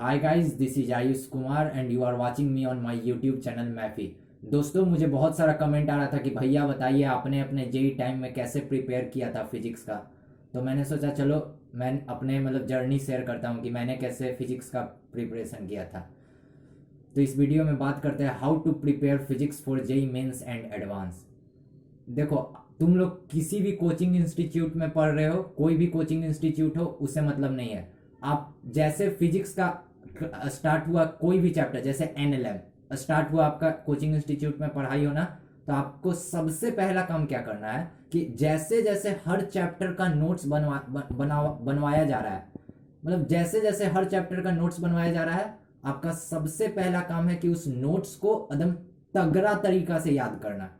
Hi guys, this is Ayush Kumar and you are watching me on my YouTube channel मैफी। दोस्तों, मुझे बहुत सारा कमेंट आ रहा था कि भैया बताइए आपने अपने जेई टाइम में कैसे प्रिपेयर किया था फिजिक्स का। तो मैंने सोचा चलो मैं अपने जर्नी शेयर करता हूँ कि मैंने कैसे फिजिक्स का प्रिपरेशन किया था। तो इस वीडियो में बात करते हैं how to prepare physics for JEE mains and advance. देखो, तुम लोग किसी भी कोचिंग इंस्टीट्यूट में पढ़ रहे हो, कोई भी कोचिंग इंस्टीट्यूट हो, उससे मतलब नहीं है। आप जैसे फिजिक्स का स्टार्ट हुआ कोई भी चैप्टर, जैसे एनएलएम स्टार्ट हुआ आपका कोचिंग इंस्टीट्यूट में पढ़ाई हो ना, तो आपको सबसे पहला काम क्या करना है कि जैसे जैसे हर चैप्टर का नोट्स बनवाया जा रहा है, जैसे जैसे हर चैप्टर का नोट्स बनवाया जा रहा है, आपका सबसे पहला काम है कि उस नोट्स को एकदम तगड़ा तरीका से याद करना।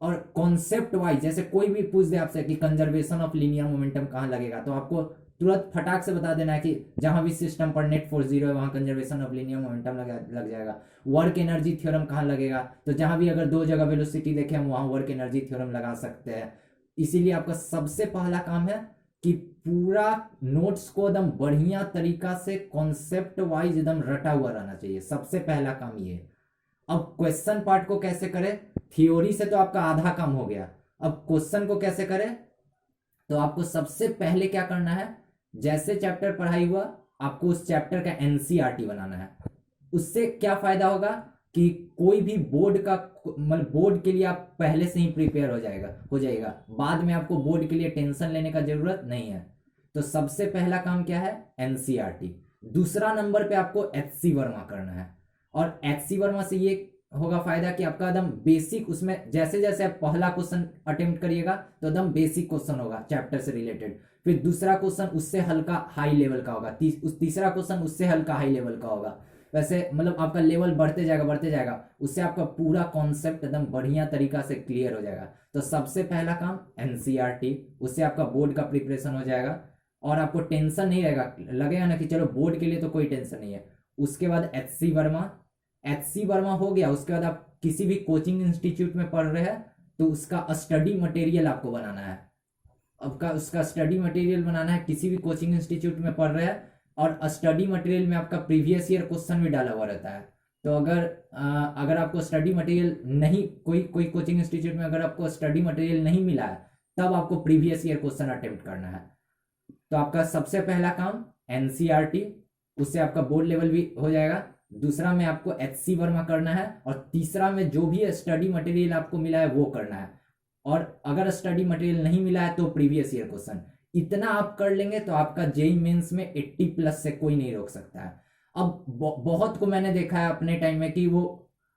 और कॉन्सेप्ट वाइज जैसे कोई भी पूछ दे आपसे कि कंजर्वेशन ऑफ लीनियर मोमेंटम कहाँ लगेगा, तो आपको तुरंत फटाक से बता देना है कि जहां भी सिस्टम पर नेट फोर्स जीरो है वहां कंजर्वेशन ऑफ लीनियर मोमेंटम लग जाएगा। वर्क एनर्जी थ्योरम कहाँ लगेगा, तो जहां भी अगर दो जगह वेलोसिटी देखे हम वहां वर्क एनर्जी थ्योरम लगा सकते हैं। इसीलिए आपका सबसे पहला काम है कि पूरा नोट्स को एकदम बढ़िया तरीका से कॉन्सेप्ट वाइज एकदम रटा हुआ रहना चाहिए। सबसे पहला काम ये है। अब क्वेश्चन पार्ट को कैसे करें? थ्योरी से तो आपका आधा काम हो गया। अब क्वेश्चन को कैसे करें? तो आपको सबसे पहले क्या करना है, जैसे चैप्टर पढ़ाई हुआ आपको उस चैप्टर का एनसीईआरटी बनाना है। उससे क्या फायदा होगा कि कोई भी बोर्ड का बोर्ड के लिए आप पहले से ही प्रिपेयर हो जाएगा। बाद में आपको बोर्ड के लिए टेंशन लेने का जरूरत नहीं है। तो सबसे पहला काम क्या है? एनसीईआरटी। दूसरा नंबर पे आपको एचसी वर्मा करना है। और एचसी वर्मा से ये होगा फायदा कि आपका एकदम बेसिक, उसमें जैसे जैसे आप पहला क्वेश्चन अटेम्प्ट करिएगा तो एकदम बेसिक क्वेश्चन होगा चैप्टर से रिलेटेड। फिर दूसरा क्वेश्चन उससे हल्का हाई लेवल का होगा, तीसरा क्वेश्चन उससे हल्का हाई लेवल का होगा। वैसे आपका लेवल बढ़ते जाएगा, उससे आपका पूरा कॉन्सेप्ट एकदम बढ़िया तरीका से क्लियर हो जाएगा। तो सबसे पहला काम एनसीईआरटी, उससे आपका बोर्ड का प्रिपरेशन हो जाएगा और आपको टेंशन नहीं रहेगा, लगेगा ना कि चलो बोर्ड के लिए तो कोई टेंशन नहीं है। उसके बाद एचसी वर्मा हो गया। उसके बाद आप किसी भी कोचिंग इंस्टीट्यूट में पढ़ रहे हैं तो उसका स्टडी मटेरियल आपको बनाना है। उसका स्टडी मटेरियल बनाना है। किसी भी कोचिंग इंस्टीट्यूट में पढ़ रहे हैं और स्टडी मटेरियल में आपका प्रीवियस ईयर क्वेश्चन भी डाला हुआ रहता है। तो अगर आपको स्टडी मटेरियल नहीं, कोई कोचिंग इंस्टीट्यूट में अगर आपको स्टडी मटेरियल नहीं मिला है, तब आपको प्रीवियस ईयर क्वेश्चन अटेम्प्ट करना है। तो आपका सबसे पहला काम एनसीईआरटी, उससे आपका बोर्ड लेवल भी हो जाएगा। दूसरा में आपको एचसी वर्मा करना है और तीसरा में जो भी स्टडी मटेरियल आपको मिला है वो करना है। और अगर स्टडी मटेरियल नहीं मिला है तो प्रीवियस ईयर क्वेश्चन। इतना आप कर लेंगे तो आपका जेई मेंस में 80 प्लस से कोई नहीं रोक सकता है। अब बहुत को मैंने देखा है अपने टाइम में कि वो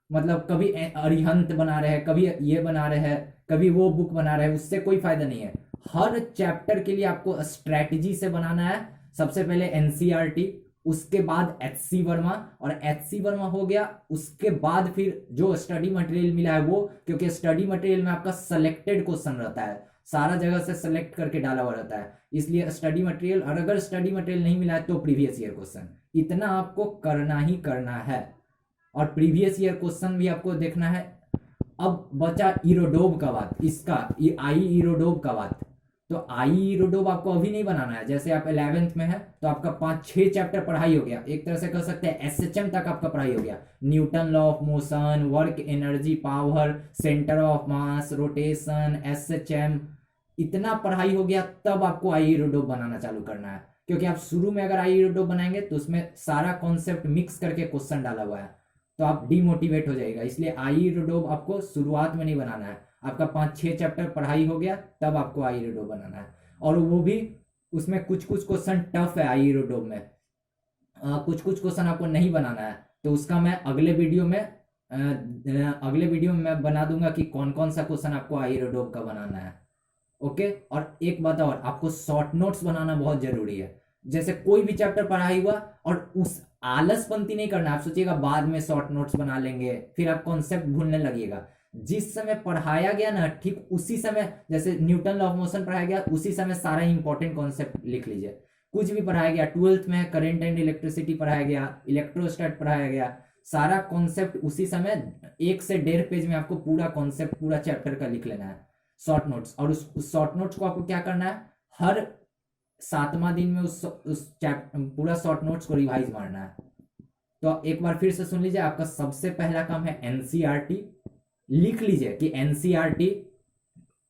कभी अरिहंत बना रहे हैं, कभी ये बना रहे हैं, कभी वो बुक बना रहे हैं, उससे कोई फायदा नहीं है। हर चैप्टर के लिए आपको स्ट्रैटेजी से बनाना है। सबसे पहले एनसीईआरटी, उसके बाद एचसी वर्मा, और एचसी वर्मा हो गया उसके बाद फिर जो स्टडी मटेरियल मिला है वो, क्योंकि स्टडी मटेरियल में आपका सेलेक्टेड क्वेश्चन रहता है, सारा जगह से सेलेक्ट करके डाला हुआ रहता है, इसलिए स्टडी मटेरियल। और अगर स्टडी मटेरियल नहीं मिला है तो प्रीवियस ईयर क्वेश्चन। इतना आपको करना ही करना है और प्रीवियस ईयर क्वेश्चन भी आपको देखना है। अब बचा इरोडोब का बात, इसका आई इरोडोब का बात। तो आई इरोडोब आपको अभी नहीं बनाना है। जैसे आप 11th में है तो आपका 5-6 चैप्टर पढ़ाई हो गया, एक तरह से कह सकते हैं एसएचएम तक आपका पढ़ाई हो गया। Newton law of motion, work energy power, centre of mass, rotation, SHM, इतना पढ़ाई हो गया। तब आपको आई इरोडोब बनाना चालू करना है, क्योंकि आप शुरू में अगर आई इरोडोब बनाएंगे तो उसमें सारा कॉन्सेप्ट मिक्स करके क्वेश्चन डाला हुआ है, तो आप डिमोटिवेट हो जाएगा। इसलिए आई इरोडोब आपको शुरुआत में नहीं बनाना है। आपका 5-6 चैप्टर पढ़ाई हो गया तब आपको आई इरोडोब बनाना है। और वो भी उसमें कुछ क्वेश्चन टफ है आई इरोडोब में, कुछ क्वेश्चन आपको नहीं बनाना है। तो उसका मैं अगले वीडियो में मैं बना दूंगा कि कौन कौन सा क्वेश्चन आपको आई इरोडोब का बनाना है। ओके। और एक बात और, आपको शॉर्ट नोट्स बनाना बहुत जरूरी है। जैसे कोई भी चैप्टर पढ़ाई हुआ और उस आलसपंती नहीं करना। आप सोचिएगा बाद में शॉर्ट नोट्स बना लेंगे, फिर आप कॉन्सेप्ट भूलने लगिएगा। जिस समय पढ़ाया गया ना, ठीक उसी समय, जैसे न्यूटन लॉ ऑफ मोशन पढ़ाया गया, उसी समय सारा इंपॉर्टेंट कॉन्सेप्ट लिख लीजिए। कुछ भी पढ़ाया गया 12th में, करंट एंड इलेक्ट्रिसिटी पढ़ाया गया, इलेक्ट्रोस्टैट पढ़ाया गया, सारा कॉन्सेप्ट उसी समय 1 से 1.5 पेज में आपको पूरा कॉन्सेप्ट पूरा चैप्टर का लिख लेना है शॉर्ट नोट्स। और उस शॉर्ट नोट्स को आपको क्या करना है, हर 7वां दिन में उस पूरा शॉर्ट नोट्स को रिवाइज मारना है। तो एक बार फिर से सुन लीजिए, आपका सबसे पहला काम है एनसीईआरटी। लिख लीजिए कि एनसीईआरटी,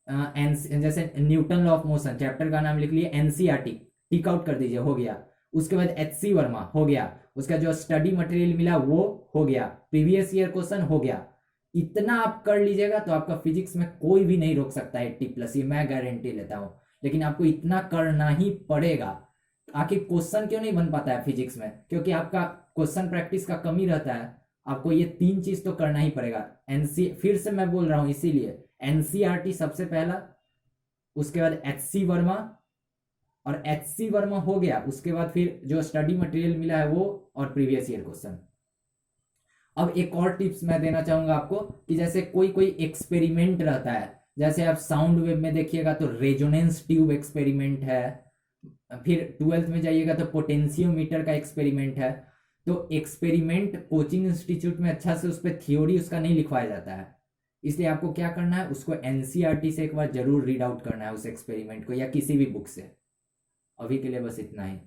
जैसे Newton law of motion chapter का नाम लिख लिए, एनसीईआरटी टिक आउट कर दीजिए, हो गया। उसके बाद एचसी वर्मा हो गया, उसका जो स्टडी मटेरियल मिला वो हो गया, प्रीवियस ईयर क्वेश्चन हो गया। इतना आप कर लीजिएगा तो आपका फिजिक्स में कोई भी नहीं रोक सकता 80+, ये मैं गारंटी लेता हूं। लेकिन आपको इतना करना ही पड़ेगा। आखिर क्वेश्चन क्यों नहीं बन पाता है फिजिक्स में? क्योंकि आपका क्वेश्चन प्रैक्टिस का कमी रहता है। आपको ये 3 चीज तो करना ही पड़ेगा। फिर से मैं बोल रहा हूं इसीलिए, एनसीईआरटी सबसे पहला, उसके बाद एचसी वर्मा, और एचसी वर्मा हो गया, उसके बाद फिर जो स्टडी मटेरियल मिला है वो, और प्रीवियस ईयर क्वेश्चन। अब एक और टिप्स मैं देना चाहूंगा आपको कि जैसे कोई कोई एक्सपेरिमेंट रहता है, जैसे आप साउंड वेव में देखिएगा तो रेजोनेंस ट्यूब एक्सपेरिमेंट है, फिर 12th में जाइएगा तो पोटेंशियोमीटर का एक्सपेरिमेंट है। तो एक्सपेरिमेंट कोचिंग इंस्टीट्यूट में अच्छा से उस पर थ्योरी उसका नहीं लिखवाया जाता है, इसलिए आपको क्या करना है, उसको एनसीईआरटी से एक बार जरूर रीड आउट करना है उस एक्सपेरिमेंट को, या किसी भी बुक से। अभी के लिए बस इतना ही।